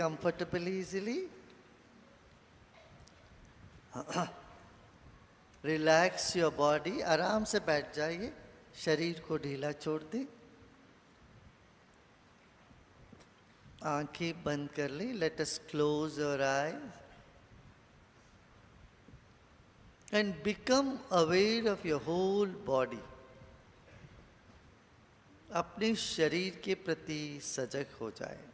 comfortable easily. Relax your body, आराम से बैठ जाइए, शरीर को ढीला छोड़ दें, आंखें बंद कर लें. Let us close your eyes and become aware of your whole body. अपने शरीर के प्रति सजग हो जाए.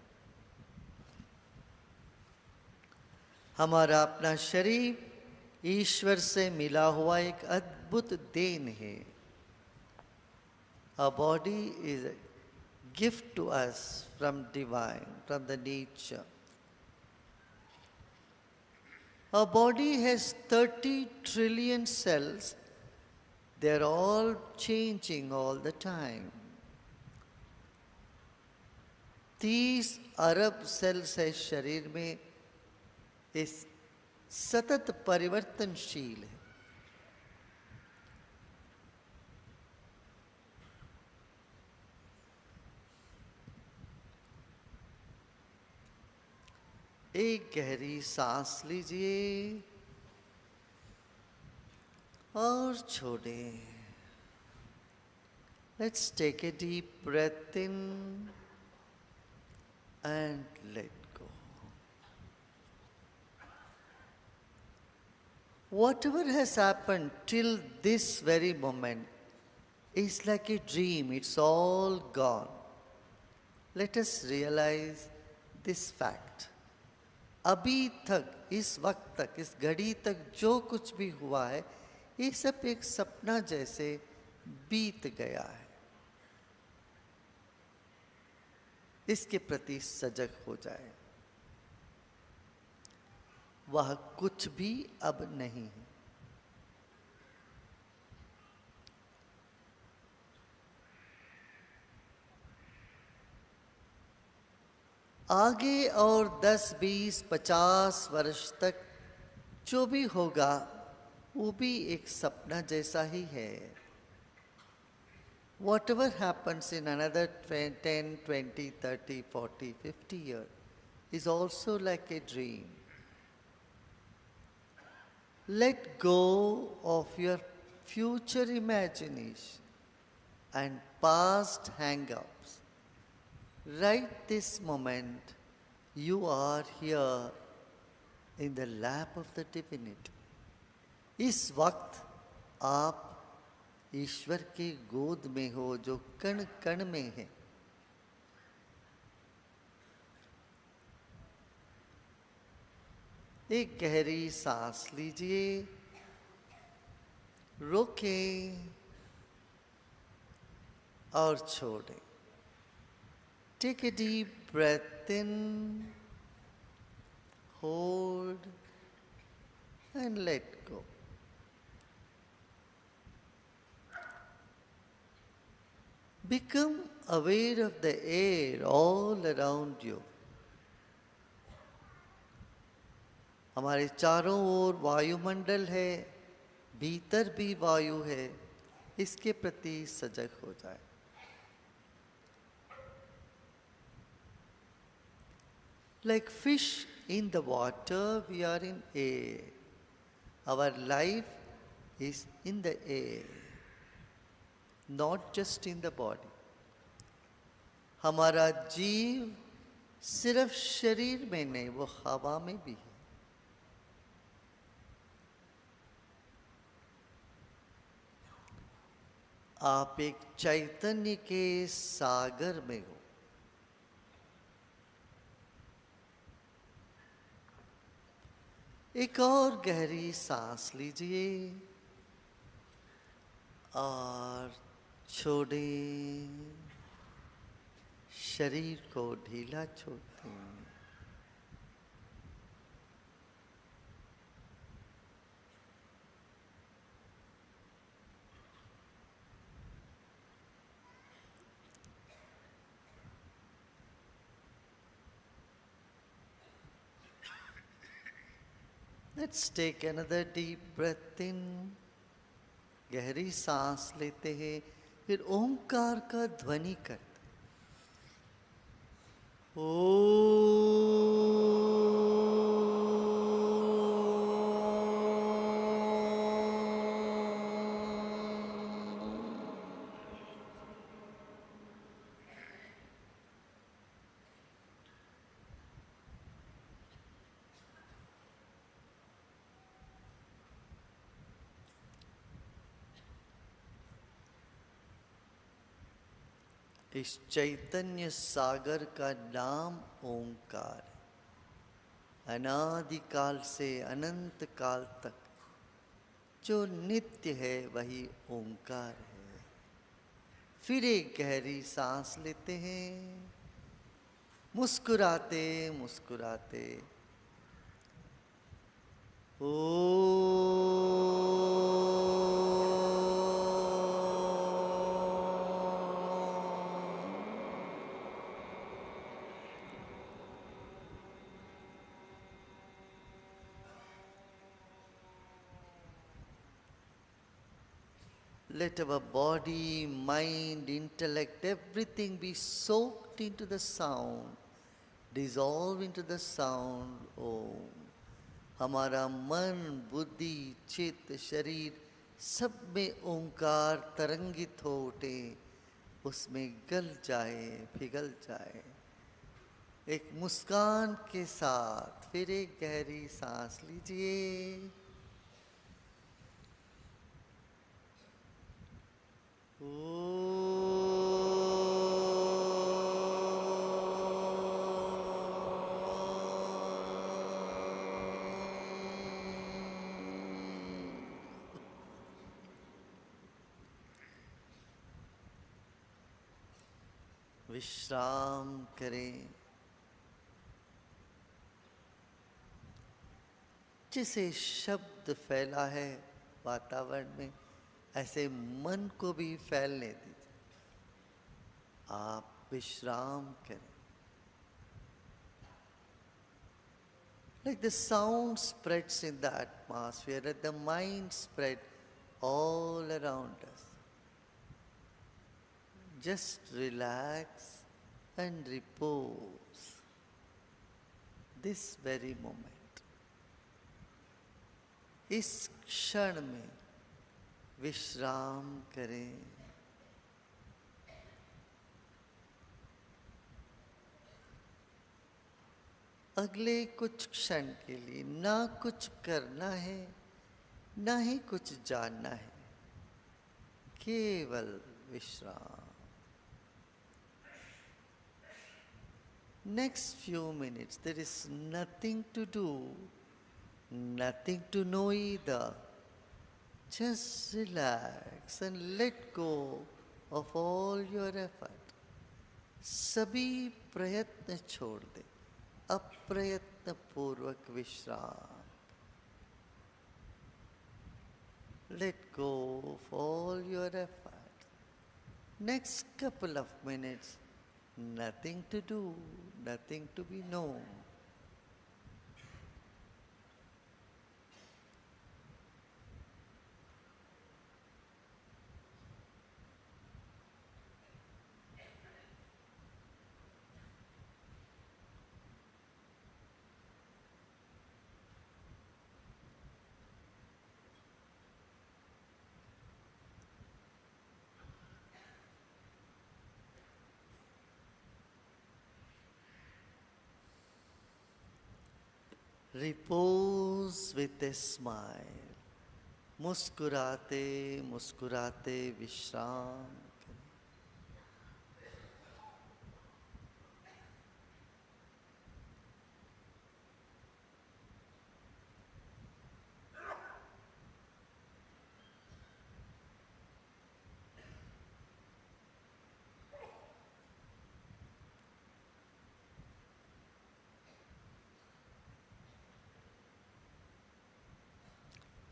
हमारा अपना शरीर ईश्वर से मिला हुआ एक अद्भुत देन है. Our body is a gift to us from divine, from the nature. Our body has 30 trillion cells. They are all changing all the time. 30 अरब सेल्स है शरीर में, इस सतत परिवर्तनशील है. एक गहरी सांस लीजिए और छोड़ें. Let's take a deep breath in and let go. Whatever has happened till this very moment is like a dream. It's all gone. Let us realize this fact. अभी तक, इस वक्त तक, इस घड़ी तक जो कुछ भी हुआ है, ये सब एक सपना जैसे बीत गया है. इसके प्रति सजग हो जाए. वह कुछ भी अब नहीं है. आगे और 10, 20, 50 वर्ष तक जो भी होगा वो भी एक सपना जैसा ही है. Whatever happens in another 10, 20, 30, 40, 50 years is also like a dream. Let go of your future imagination and past hang-ups. Right this moment, you are here in the lap of the divinity. इस वक्त आप ईश्वर की गोद में हो जो कण कण में है. एक गहरी सांस लीजिए, रोकें और छोड़ें. Take a deep breath in, hold and let go. Become aware of the air all around you. हमारे चारों ओर वायुमंडल है, भीतर भी वायु है, इसके प्रति सजग हो जाए. Like fish in the water, we are in air. Our life is in the air, not just in the body. हमारा जीव सिर्फ शरीर में नहीं, वो हवा में भी है. आप एक चैतन्य के सागर में हो. एक और गहरी सांस लीजिए और छोड़ें. शरीर को ढीला छोड़ते हैं. Let's take another deep breath in. गहरी सांस लेते हैं, फिर ओंकार का ध्वनि करते हैं. ओ इस चैतन्य सागर का नाम ओंकार है। अनादिकाल से अनंत काल तक जो नित्य है वही ओंकार है। फिर एक गहरी सांस लेते हैं, मुस्कुराते मुस्कुराते ओ let our body, mind, intellect, everything be soaked into the sound, dissolve into the sound Om. हमारा मन, बुद्धि, चित्त, शरीर सब में ओंकार तरंगित हो उठे, उसमें गल जाए, पिघल जाए। एक मुस्कान के साथ फिर एक गहरी सांस लीजिए। विश्राम करें। जैसे शब्द फैला है वातावरण में, ऐसे मन को भी फैलने दीजिए। आप विश्राम करें। Like the sound spreads in the atmosphere, let the mind spread all around us. Just relax and repose this very moment. इस क्षण में विश्राम करें। अगले कुछ क्षण के लिए ना कुछ करना है, ना ही कुछ जानना है, केवल विश्राम। Next few minutes, there is nothing to do, nothing to know either. Just relax and let go of all your effort. सभी प्रयत्न छोड़ दे, अप्रयत्न पूर्वक विश्राम। Let go of all your effort. Next couple of minutes, nothing to do, nothing to be known. Repose with a smile. मुस्कुराते मुस्कुराते विश्राम करें।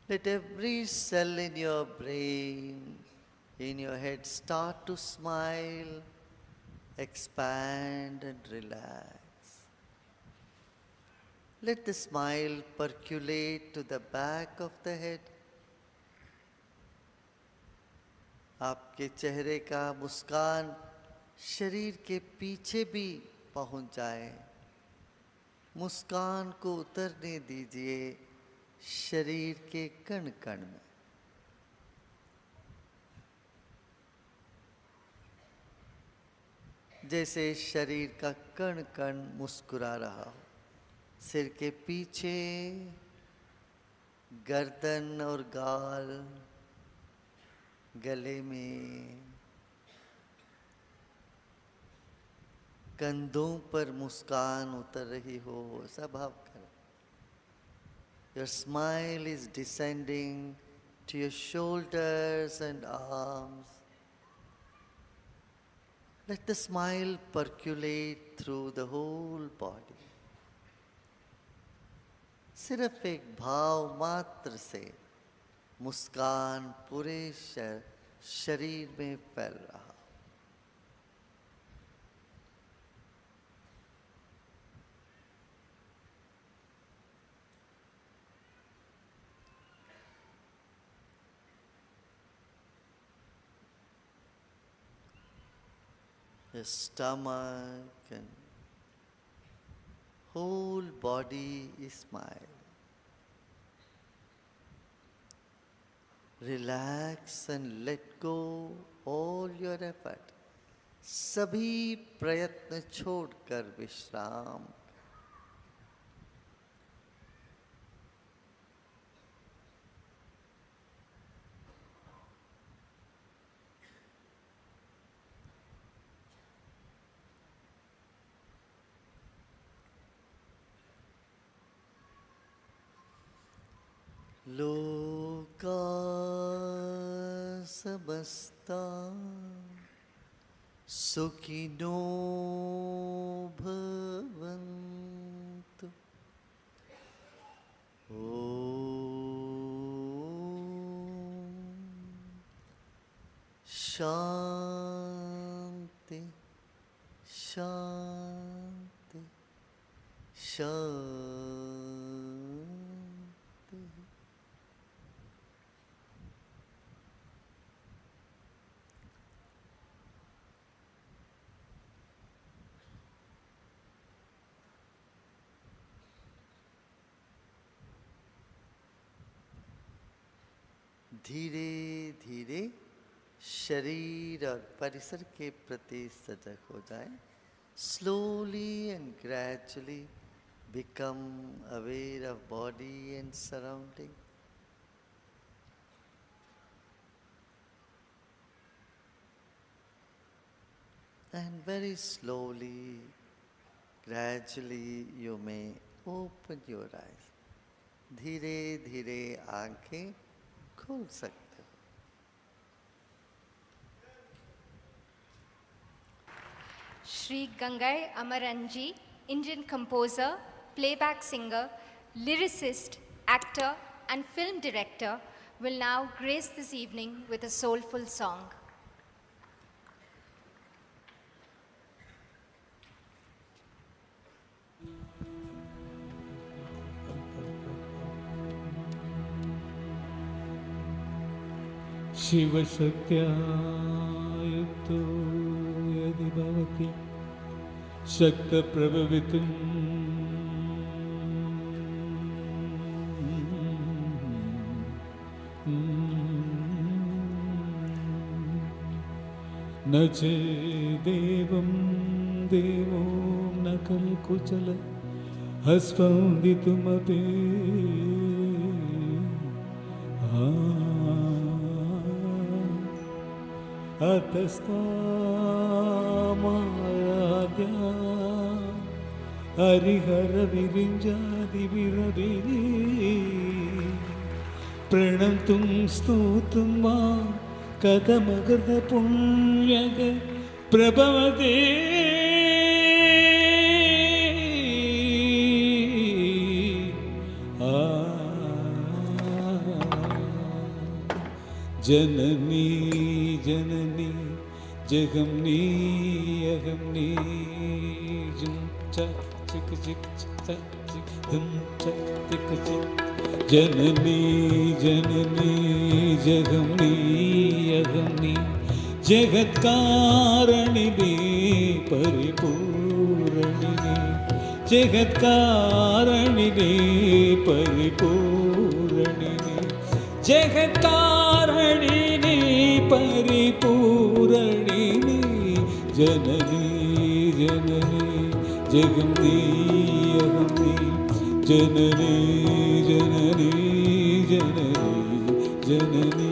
Let every cell in your brain, in your head start to smile, expand and relax. Let the smile percolate to the back of the head. आपके चेहरे का मुस्कान शरीर के पीछे भी पहुंच जाए। मुस्कान को उतरने दीजिए शरीर के कण कण में। जैसे शरीर का कण कण मुस्कुरा रहा हो। सिर के पीछे, गर्दन और गाल, गले में, कंधों पर मुस्कान उतर रही हो, ऐसा भाव करो. Your smile is descending to your shoulders and arms. Let the smile percolate through the whole body. सिर्फ एक भाव मात्र से मुस्कान पूरे शरीर में फैल रहा. The stomach and whole body is smile. Relax and let go all your effort. सभी प्रयत्न छोड़कर विश्राम. लोका समस्ता सुखिनो भवन्तु. ओम शांति शांति शांति. धीरे धीरे शरीर और परिसर के प्रति सजग हो जाए. Slowly and gradually become aware of body and surrounding. And very slowly, gradually you may open your eyes. धीरे धीरे आंखें खोल सकते हो. Shri Gangai Amaranji, Indian composer, playback singer, lyricist, actor and film director, will now grace this evening with a soulful song. शिवशक्त्या युक्तो यदि भवति शक्तप्रभवितुं न चेदेवं देवो न कल्कुचल स्पन्दितुमपि अतस्तामाराध्या हरिहर विरिञ्जादि विरविरी प्रणन्तुं स्तोतुं वा कथमगत पुण्यग प्रभवते जननी जननी जगमनी अगमनी जुम चक चिक चिक चक चिक धुम चक चिक चिक जननी जननी जगमनी अगमनी जगत्कारिणी परिपूरणिनी जगत्कारिणी परिपूरणिनी जगत्कारिणी परिपूरणिनी जननी जननी जगमनी अगमनी जननी जननी जननी जननी